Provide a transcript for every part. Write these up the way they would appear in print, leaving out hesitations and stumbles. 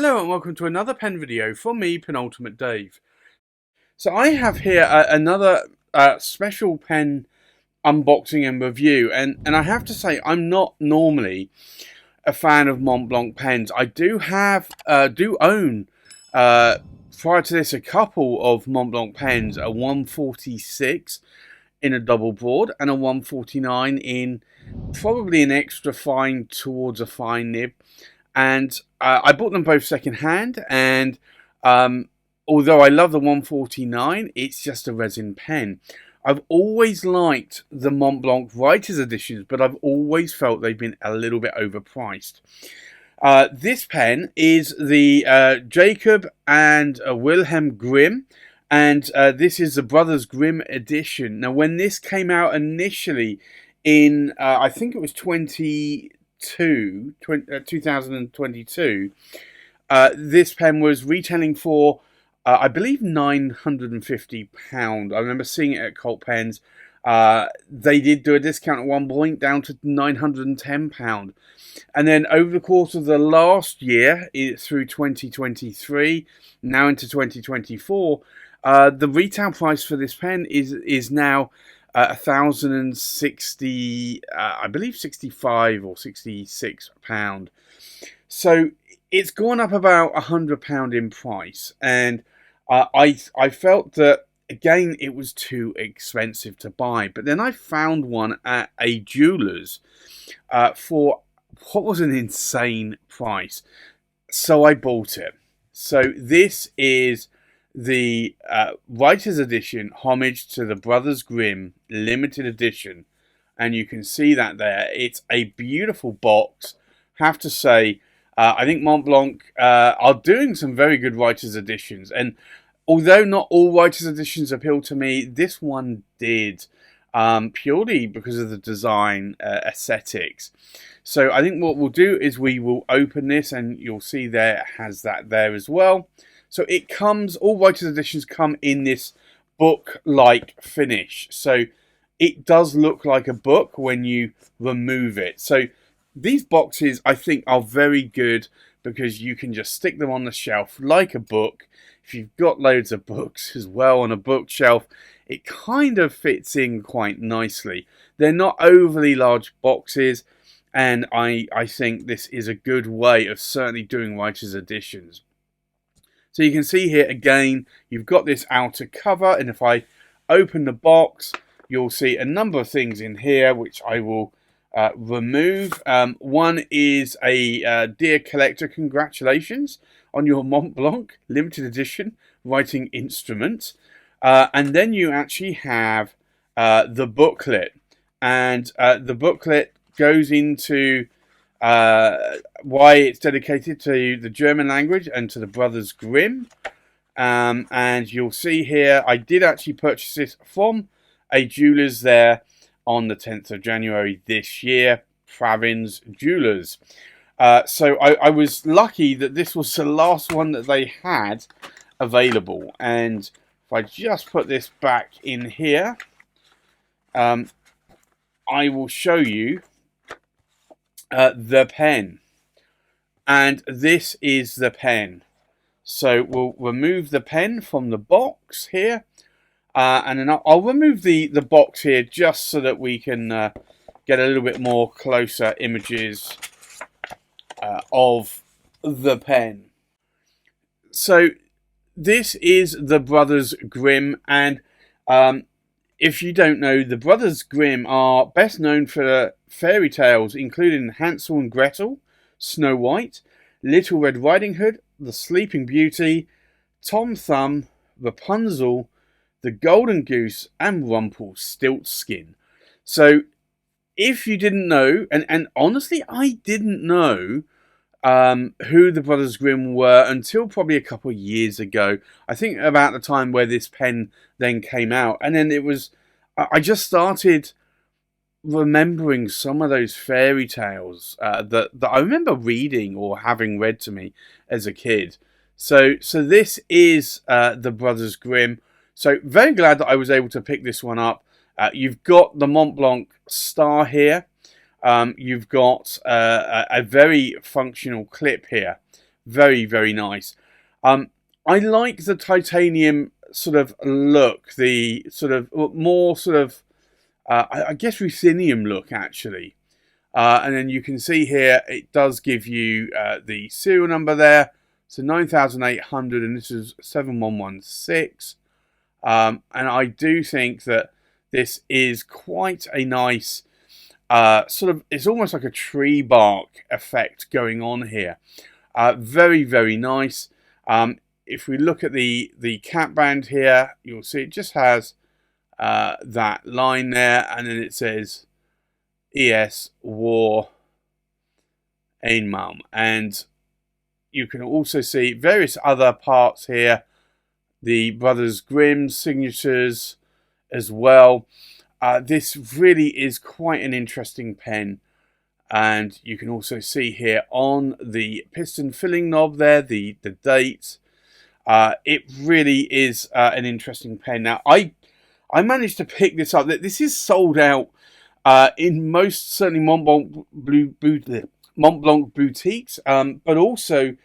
Hello and welcome to another pen video from me, Penultimate Dave. So I have here another special pen unboxing and review, and I have to say I'm not normally a fan of Montblanc pens. I do own prior to this a couple of Montblanc pens, a 146 in a double broad and a 149 in probably an extra fine towards a fine nib. And I bought them both second hand, and although I love the 149, it's just a resin pen. I've always liked the Montblanc Writers Editions, but I've always felt they've been a little bit overpriced. This pen is the Jacob and Wilhelm Grimm, and this is the Brothers Grimm Edition. Now, when this came out initially in, I think it was 2022, this pen was retailing for I believe £950. I remember seeing it at Colt Pens. They did do a discount at one point down to £910, and then over the course of the last year through 2023 now into 2024, the retail price for this pen is now £1,060, I believe 65 or £66. So it's gone up about £100 in price, and I felt that again it was too expensive to buy. But then I found one at a jeweller's for what was an insane price, so I bought it. So this is the Writers Edition Homage to the Brothers Grimm Limited Edition, and you can see that there. It's a beautiful box. Have to say, I think Montblanc are doing some very good Writers Editions, and although not all Writers Editions appeal to me, this one did, purely because of the design aesthetics. So I think what we'll do is we will open this, and you'll see there it has that there as well. So it comes, all Writers Editions come in this book-like finish. So it does look like a book when you remove it. So these boxes, I think, are very good because you can just stick them on the shelf like a book. If you've got loads of books as well on a bookshelf, it kind of fits in quite nicely. They're not overly large boxes, and I think this is a good way of certainly doing Writers Editions. So you can see here again, you've got this outer cover, and if I open the box, you'll see a number of things in here which I will remove. One is a dear collector, congratulations on your Montblanc limited edition writing instrument. And then you actually have the booklet, and the booklet goes into why it's dedicated to the German language and to the Brothers Grimm. And you'll see here, I did actually purchase this from a jeweller's there on the 10th of January this year, Pravin's Jewelers. So I was lucky that this was the last one that they had available. And if I just put this back in here, I will show you the pen. And this is the pen. So we'll remove the pen from the box here. And then I'll remove the box here just so that we can get a little bit more closer images of the pen. So this is the Brothers Grimm, and if you don't know, the Brothers Grimm are best known for fairy tales including Hansel and Gretel, Snow White, Little Red Riding Hood, The Sleeping Beauty, Tom Thumb, Rapunzel, The Golden Goose, and Rumpelstiltskin. So if you didn't know, and honestly I didn't know who the Brothers Grimm were until probably a couple of years ago. I think about the time where this pen then came out, and then I just started remembering some of those fairy tales that I remember reading or having read to me as a kid. So this is the Brothers Grimm. So very glad that I was able to pick this one up. You've got the Montblanc star here. You've got a very functional clip here Very, very nice. I like the titanium sort of look, the sort of more sort of, I guess, ruthenium look, actually. And then you can see here, it does give you the serial number there. So 9,800, and this is 7116. And I do think that this is quite a nice sort of, it's almost like a tree bark effect going on here. Very, very nice. If we look at the cap band here, you'll see it just has that line there, and then it says ES War Einmalm. And you can also see various other parts here, the Brothers Grimm signatures as well. This really is quite an interesting pen. And you can also see here on the piston filling knob there, the dates. It really is an interesting pen. Now, I managed to pick this up. This is sold out in most, certainly, Montblanc boutiques, but also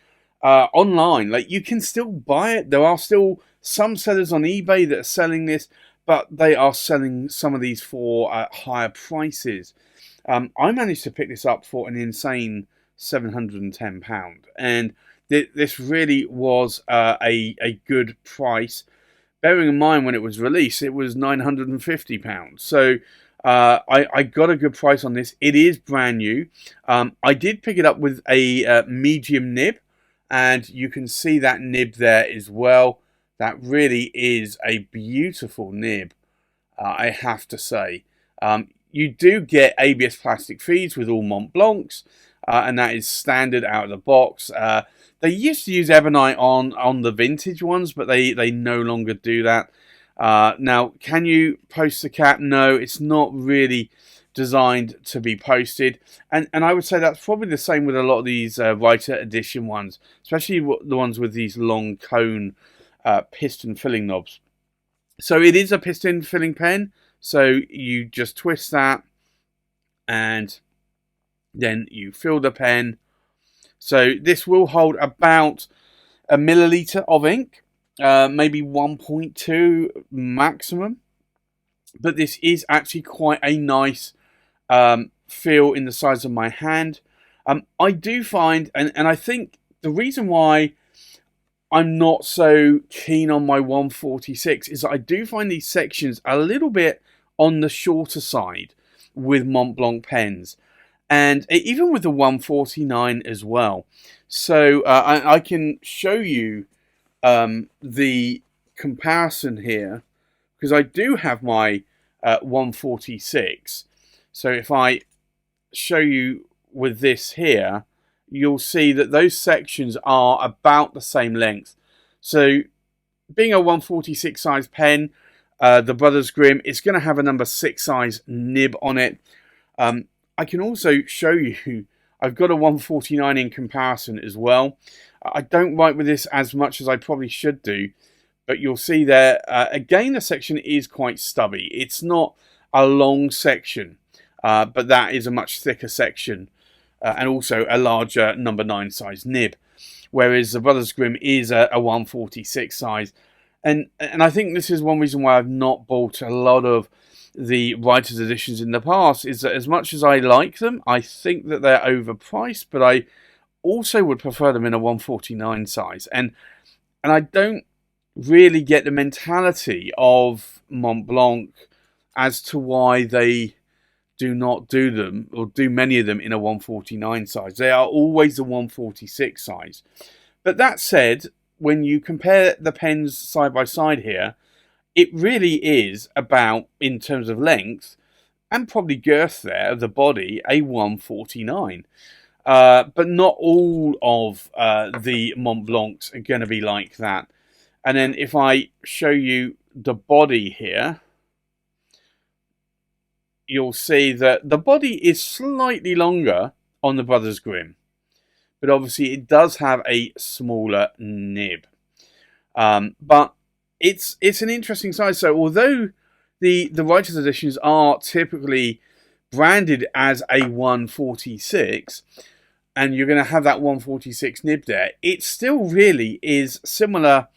online. Like, you can still buy it. There are still some sellers on eBay that are selling this, but they are selling some of these for higher prices. I managed to pick this up for an insane £710, and this really was a good price. Bearing in mind when it was released, it was £950. So I got a good price on this. It is brand new. I did pick it up with a medium nib, and you can see that nib there as well. That really is a beautiful nib, I have to say. You do get ABS plastic feeds with all Montblancs, and that is standard out of the box. They used to use ebonite on the vintage ones, but they no longer do that. Now, can you post the cap? No, it's not really designed to be posted. And I would say that's probably the same with a lot of these writer edition ones, especially the ones with these long cone piston filling knobs. So it is a piston filling pen. So you just twist that, and then you fill the pen. So this will hold about a milliliter of ink, maybe 1.2 maximum. But this is actually quite a nice feel in the size of my hand. I do find, and I think the reason why I'm not so keen on my 146 is that I do find these sections a little bit on the shorter side with Montblanc pens, and even with the 149 as well. So I can show you the comparison here, because I do have my 146. So if I show you with this here, you'll see that those sections are about the same length. So being a 146 size pen, the Brothers Grimm, it's going to have a number 6 size nib on it. I can also show you, I've got a 149 in comparison as well. I don't write with this as much as I probably should do, but you'll see there, again, the section is quite stubby. It's not a long section, but that is a much thicker section, and also a larger number 9 size nib, whereas the Brothers Grimm is a 146 size. And I think this is one reason why I've not bought a lot of the writers editions in the past, is that as much as I like them, I think that they're overpriced, but I also would prefer them in a 149 size. And I don't really get the mentality of Montblanc as to why they do not do them, or do many of them, in a 149 size. They are always the 146 size. But that said, when you compare the pens side by side here, it really is about, in terms of length and probably girth there of the body, a 149. But not all of the Montblancs are going to be like that. And then if I show you the body here, you'll see that the body is slightly longer on the Brothers Grimm, but obviously it does have a smaller nib. But it's an interesting size. So although the writers editions are typically branded as a 146, and you're going to have that 146 nib there, it still really is similar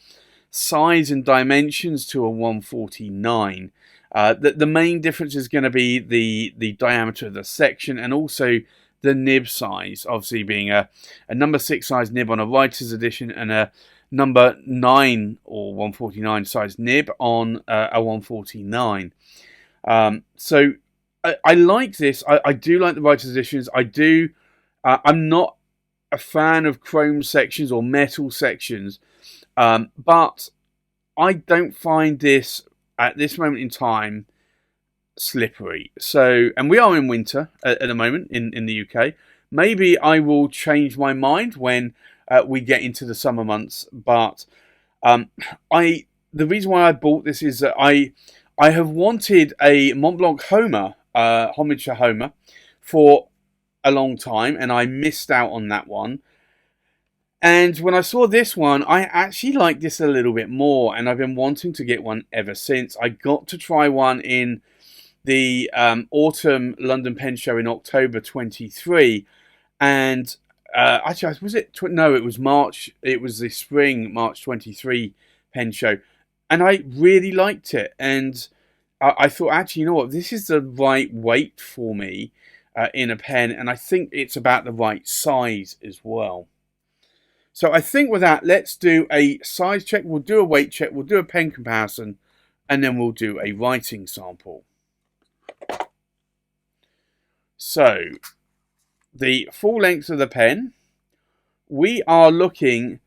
size and dimensions to a 149. The main difference is going to be the diameter of the section, and also the nib size, obviously being a number 6 size nib on a Writers Edition and a number 9 or 149 size nib on a 149. So I like this. I do like the Writers Editions. I'm not a fan of chrome sections or metal sections, but I don't find this at this moment in time slippery. So, and we are in winter at the moment in the UK. Maybe I will change my mind when we get into the summer months. But the reason why I bought this is that I have wanted a Montblanc Homer, homage to Homer, for a long time, and I missed out on that one. And when I saw this one, I actually liked this a little bit more, and I've been wanting to get one ever since. I got to try one in the autumn London Pen Show in October 23, and actually, was it? No, it was March. It was the spring March 23 pen show, and I really liked it. And I thought, actually, you know what? This is the right weight for me in a pen, and I think it's about the right size as well. So I think with that, let's do a size check, we'll do a weight check, we'll do a pen comparison, and then we'll do a writing sample. So, the full length of the pen, we are looking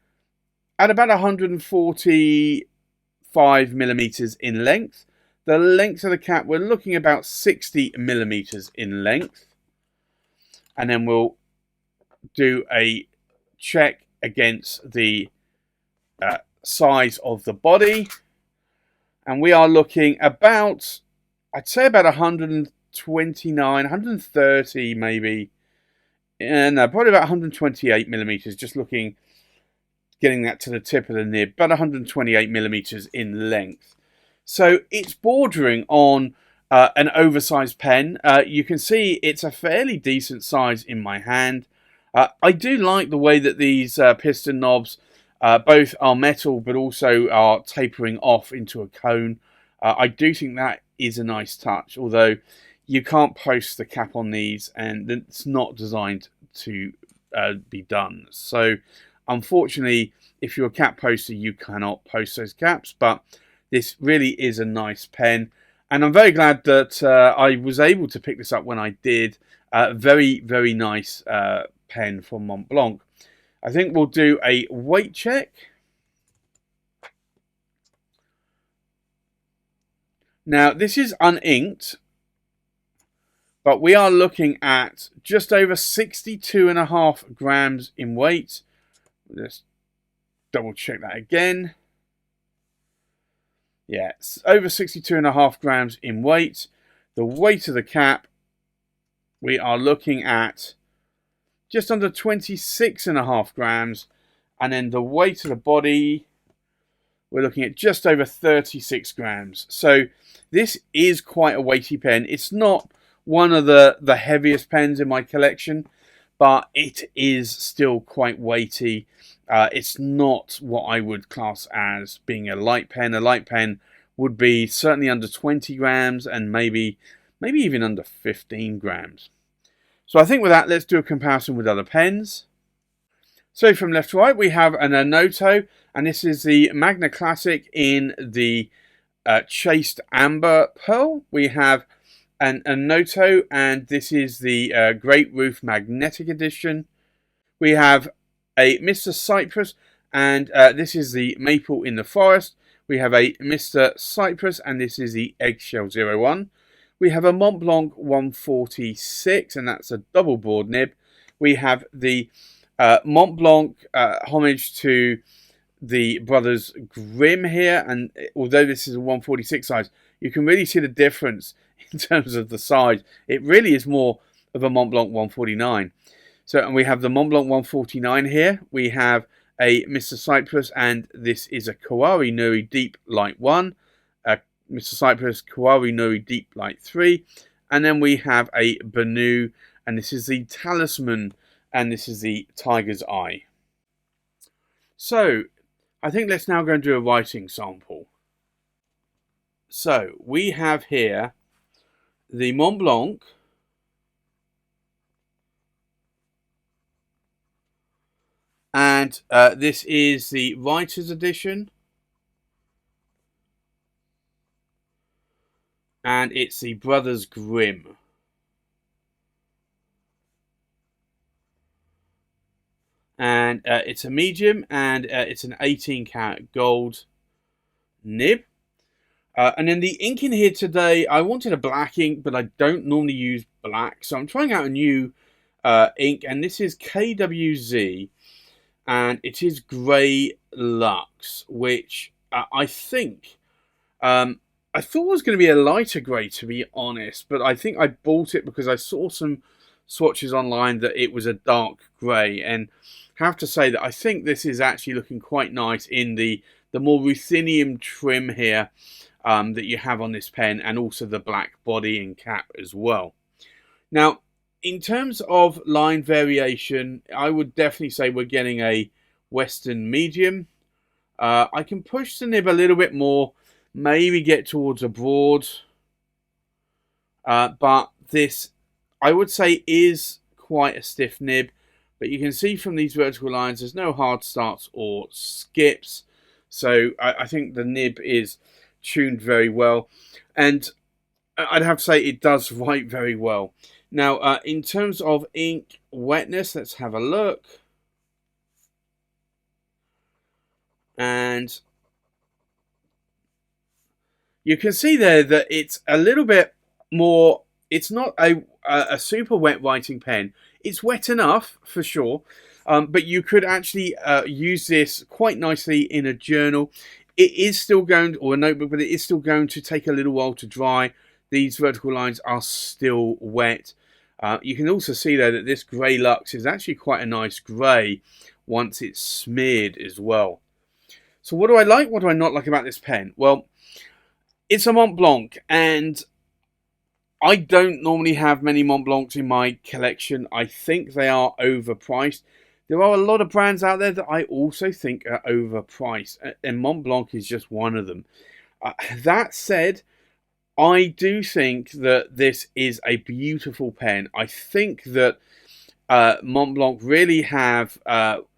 at about 145 millimeters in length. The length of the cap, we're looking about 60 millimeters in length. And then we'll do a check against the size of the body, and we are looking about, I'd say about 129, 130 maybe, and probably about 128 millimeters, just looking, getting that to the tip of the nib, about 128 millimeters in length. So it's bordering on an oversized pen. You can see it's a fairly decent size in my hand. I do like the way that these piston knobs both are metal but also are tapering off into a cone. I do think that is a nice touch, although you can't post the cap on these, and it's not designed to be done. So unfortunately, if you're a cap poster, you cannot post those caps, but this really is a nice pen, and I'm very glad that I was able to pick this up when I did. Very, very nice pen from Montblanc. I think we'll do a weight check. Now, this is uninked, but we are looking at just over 62.5 grams in weight. Let's double check that again. Yeah, it's over 62.5 grams in weight. The weight of the cap, we are looking at just under 26.5 grams, and then the weight of the body, we're looking at just over 36 grams. So this is quite a weighty pen. It's not one of the heaviest pens in my collection, but it is still quite weighty. It's not what I would class as being a light pen. A light pen would be certainly under 20 grams and maybe even under 15 grams. So I think with that, let's do a comparison with other pens. So from left to right, we have an Anoto, and this is the Magna Classic in the chased amber pearl. We have an Anoto, and this is the Great Roof Magnetic Edition. We have a Mr. Cypress, and this is the Maple in the Forest. We have a Mr. Cypress, and this is the Eggshell 01. We have a Montblanc 146, and that's a double board nib. We have the Montblanc homage to the Brothers Grimm here, and although this is a 146 size, you can really see the difference in terms of the size. It really is more of a Montblanc 149. So, and we have the Montblanc 149 here. We have a Mr. Cypress, and this is a Kawari Nuri Deep Light 1. Mr. Cypress Kawari Nuri Deep Light 3. And then we have a Banu, and this is the Talisman and this is the Tiger's Eye. So I think let's now go and do a writing sample. So we have here the Montblanc, and this is the Writers Edition, and it's the Brothers Grimm. And it's a medium, and it's an 18 karat gold nib. And then the ink in here today, I wanted a black ink, but I don't normally use black, so I'm trying out a new ink, and this is KWZ, and it is Grey Lux, which I think I thought it was going to be a lighter grey, to be honest, but I think I bought it because I saw some swatches online that it was a dark grey, and have to say that I think this is actually looking quite nice in the more ruthenium trim here that you have on this pen, and also the black body and cap as well. Now, in terms of line variation, I would definitely say we're getting a Western medium. I can push the nib a little bit more, maybe get towards a broad, but this, I would say, is quite a stiff nib. But you can see from these vertical lines, there's no hard starts or skips. So I think the nib is tuned very well. And I'd have to say it does write very well. Now, in terms of ink wetness, let's have a look. And you can see there that it's a little bit more, it's not a super wet writing pen. It's wet enough, for sure, but you could actually use this quite nicely in a journal. It is still going, or a notebook, but it is still going to take a little while to dry. These vertical lines are still wet. You can also see there that this Grey Lux is actually quite a nice grey once it's smeared as well. So what do I like? What do I not like about this pen? Well, it's a Montblanc, and I don't normally have many Montblancs in my collection. I think they are overpriced. There are a lot of brands out there that I also think are overpriced, and Montblanc is just one of them. That said, I do think that this is a beautiful pen. I think that Montblanc really have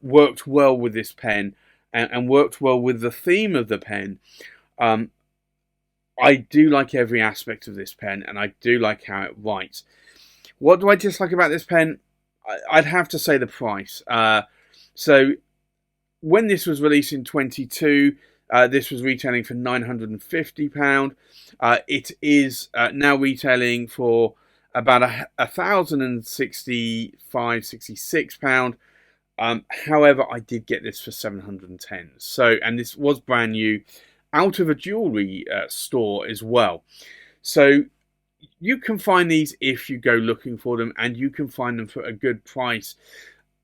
worked well with this pen, and worked well with the theme of the pen. I do like every aspect of this pen, and I do like how it writes. What do I dislike about this pen? I'd have to say the price. So when this was released in 22, this was retailing for £950. It is now retailing for about £1,065–66. However, I did get this for £710. So, and this was brand new, out of a jewellery store as well. So you can find these if you go looking for them, and you can find them for a good price.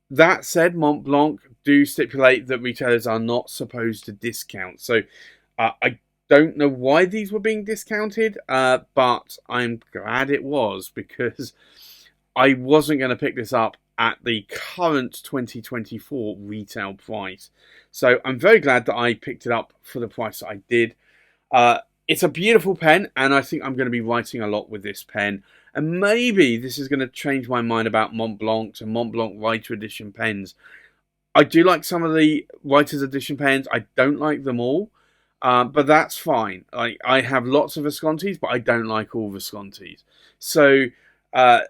That said, Montblanc do stipulate that retailers are not supposed to discount. So I don't know why these were being discounted, but I'm glad it was, because I wasn't going to pick this up at the current 2024 retail price. So I'm very glad that I picked it up for the price that I did. It's a beautiful pen, and I think I'm going to be writing a lot with this pen. And maybe this is going to change my mind about Montblanc and Montblanc Writer Edition pens. I do like some of the Writers Edition pens. I don't like them all, but that's fine. I have lots of Viscontis, but I don't like all Viscontis. So I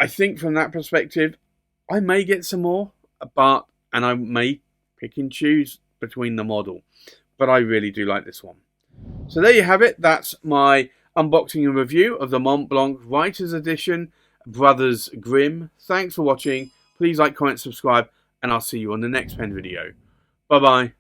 think from that perspective, I may get some more, and I may pick and choose between the model. But I really do like this one. So there you have it. That's my unboxing and review of the Montblanc Writers Edition Brothers Grimm. Thanks for watching. Please like, comment, subscribe, and I'll see you on the next pen video. Bye-bye.